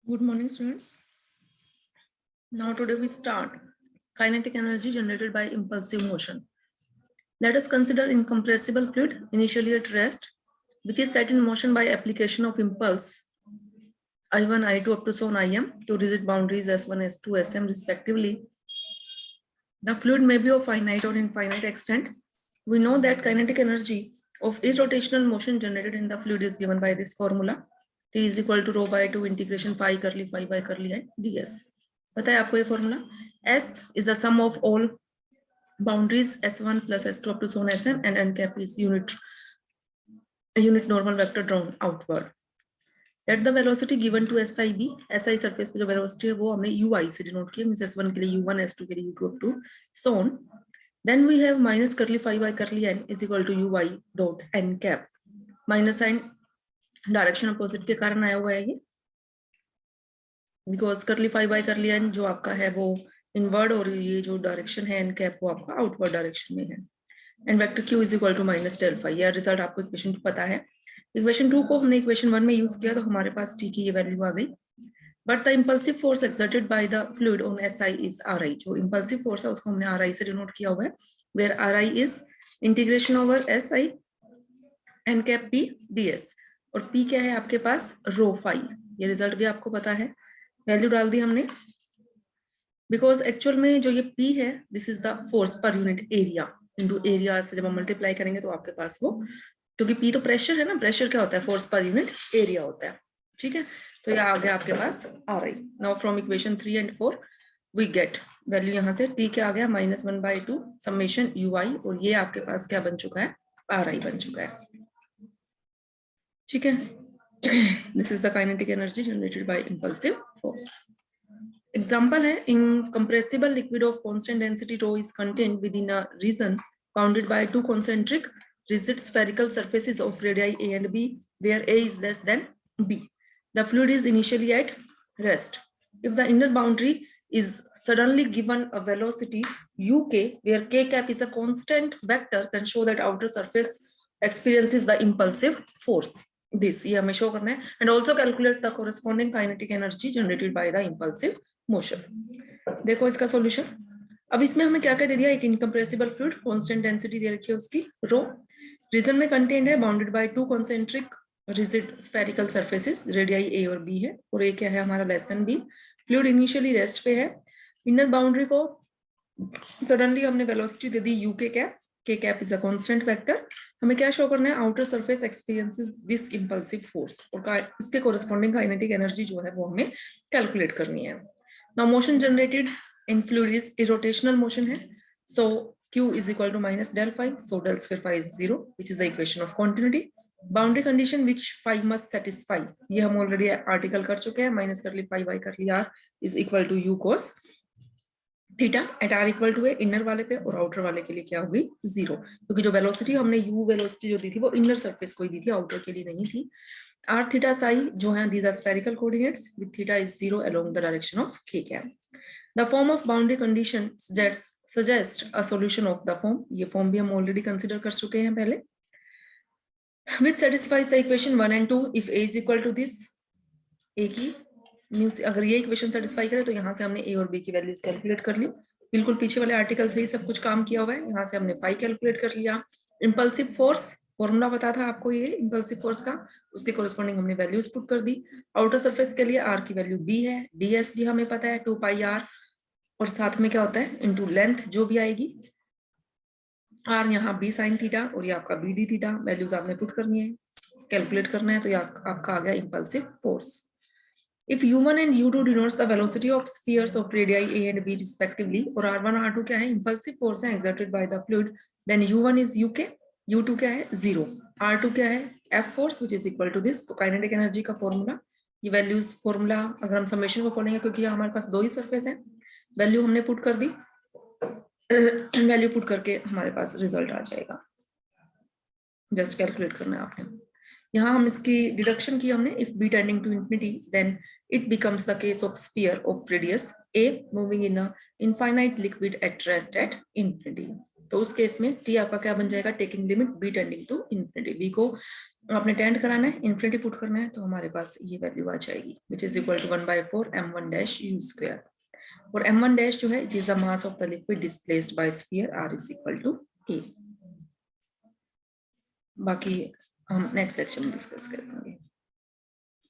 Good morning, students. Now today we start kinetic energy generated by impulsive motion. Let us consider incompressible fluid initially at rest, which is set in motion by application of impulse I1, I2 up to zone IM to rigid boundaries S1, S2, SM respectively. The fluid may be of finite or infinite extent. We know that kinetic energy of irrotational motion generated in the fluid is given by this formula. T is equal to rho by 2 integration phi curly phi by curly and ds. पता है आपको ये formula? S is the sum of all boundaries S1 plus S2 up to zone SM and n cap is unit normal vector drawn outward. At the velocity given to SIB, SI surface पे जो velocity है वो हमने UI से denote किया, means S1 के लिए U1, S2 के लिए U2 up to so on. Then we have minus curly phi by curly n is equal to UI dot n cap. Minus sign direction opposite के कारण आया हुआ है ये, बिकॉज करली फाई बाय करली एन जो आपका है वो इनवर्ड और ये जो डायरेक्शन है एन कैप वो आपका आउटवर्ड डायरेक्शन में है. And vector Q is equal to minus del phi. यह रिजल्ट आपको इक्वेशन 2 पता है. इक्वेशन 2 को हमने इक्वेशन 1 में यूज किया तो हमारे पास टी की ये वैल्यू आ गई. But the impulsive force exerted by the fluid on SI is RI. जो इंपल्सिव फोर्स है उसको हमने आरआई से डिनोट किया हुआ है, where RI is integration over SI N cap P DS. और P क्या है आपके पास? रो फाई. ये रिजल्ट भी आपको पता है, वैल्यू डाल दी हमने. बिकॉज एक्चुअल में जो ये P है this is the force per unit area into area से जब हम मल्टीप्लाई करेंगे तो आपके पास वो, क्योंकि P तो प्रेशर है ना, प्रेशर क्या होता है? फोर्स पर यूनिट एरिया होता है. ठीक है, तो ये आ गया आपके पास आ रही. Now from equation 3 and 4 we get value यहाँ से T क्या आ गया? -1/2 समेशन UI और ये आपके पास क्या बन चुका है? RI बन चुका है. ठीक है, this is the kinetic energy generated by impulsive force. Example है, incompressible liquid of constant density rho is contained within a region bounded by two concentric rigid spherical surfaces of radii A and B, where A is less than B. The fluid is initially at rest. If the inner boundary is suddenly given a velocity uk, where k cap is a constant vector, then show that outer surface experiences the impulsive force. This ये हमें show करना है. And also calculate the corresponding kinetic energy generated by the impulsive motion. देखो इसका solution. अब इसमें हमें क्या क्या दे दिया? एक इनकम्प्रेसिबल फ्लूइड, कांस्टेंट डेंसिटी दे रखी है उसकी रो, रीजन में कंटेन्ड है bounded by two concentric rigid spherical surfaces, radii A और बी है, और ये क्या है हमारा? Less than B. Fluid initially rest पे है. इनर बाउंड्री को सडनली हमने वेलोसिटी दे दी U K cap. K cap is a constant vector. हमें क्या शो करना है? Outer surface experiences this impulsive force, और इसके कोरेस्पॉन्डिंग काइनेटिक एनर्जी जो है वो हमें कैलकुलेट करनी है. Now motion generated in fluid is irrotational motion है, सो q is equal to minus del phi, so del square phi is 0, which is the equation of continuity. Boundary condition which phi must satisfy, ये हम already article कर चुके हैं. Minus करली phi by करली r is equal to u cos theta at R equal to A, inner वाले पे, और आउटर वाले के लिए क्या होगी? 0, क्योंकि जो वेलोसिटी हमने u वेलोसिटी जो दी थी वो इनर सरफेस को ही दी थी, आउटर के लिए नहीं थी. आर थीटा साई जो है these are spherical coordinates with theta is 0 along the direction of k cap. The form of boundary condition suggest a solution of the form. ये फॉर्म भी हम ऑलरेडी कंसीडर कर चुके हैं पहले. Which satisfies the equation 1 and 2 if a is equal to this. a की means अगर ये इक्वेशन सेटिस्फाई करे तो यहाँ से हमने a और b की वैल्यूज कैलकुलेट कर ली. बिल्कुल पीछे वाले आर्टिकल से ही सब कुछ काम किया हुआ है. यहाँ से हमने फाई कैलकुलेट कर लिया. इंपल्सिव फोर्स फॉर्मूला पता था आपको ये इंपल्सिव फोर्स का, उसके कोरेस्पॉन्डिंग हमने वैल्यूज पुट कर दी. आउटर सरफेस के लिए r की वैल्यू b है, ds भी हमें पता है 2 pi r, और साथ में क्या होता है? इनटू लेंथ जो भी आएगी. r यहाँ b sin थीटा और ये आपका b d थीटा. वैल्यूज आपने पुट करनी है, कैलकुलेट करना है, तो ये आपका आ गया impulsive force. If u1 and u2 denotes the velocity of spheres of radii a and b respectively, और r1 r2 क्या है? impulsive force है exerted by the fluid, then u1 is uk, u2 क्या है? 0, r2 क्या है? f force which is equal to this. तो kinetic energy का फॉर्मूला, ये वैल्यूज फॉर्मूला अगर हम समेशन को खोलेंगे, क्योंकि हमारे पास दो ही सरफेस है, वैल्यू हमने पुट कर दी. वैल्यू पुट करके हमारे पास रिजल्ट आ जाएगा. जस्ट कैलकुलेट करना है आपने. यहाँ हम इसकी डिडक्शन की हमने. If b tending to infinity then it becomes the case of sphere of radius a moving in a infinite liquid at rest at infinity. तो उस केस में t आपका क्या बन जाएगा? Taking limit b tending to infinity. b को आपने tend कराना है, इन्फिनिटी पुट करना है, तो हमारे पास ये वैल्यू आ जाएगी which is equal to 1/4 m1 dash u square. और m1 डैश जो है it is the mass of the liquid displaced by sphere r is equal to a। बाकी हम नेक्स्ट लेक्चर में डिस्कस करेंगे।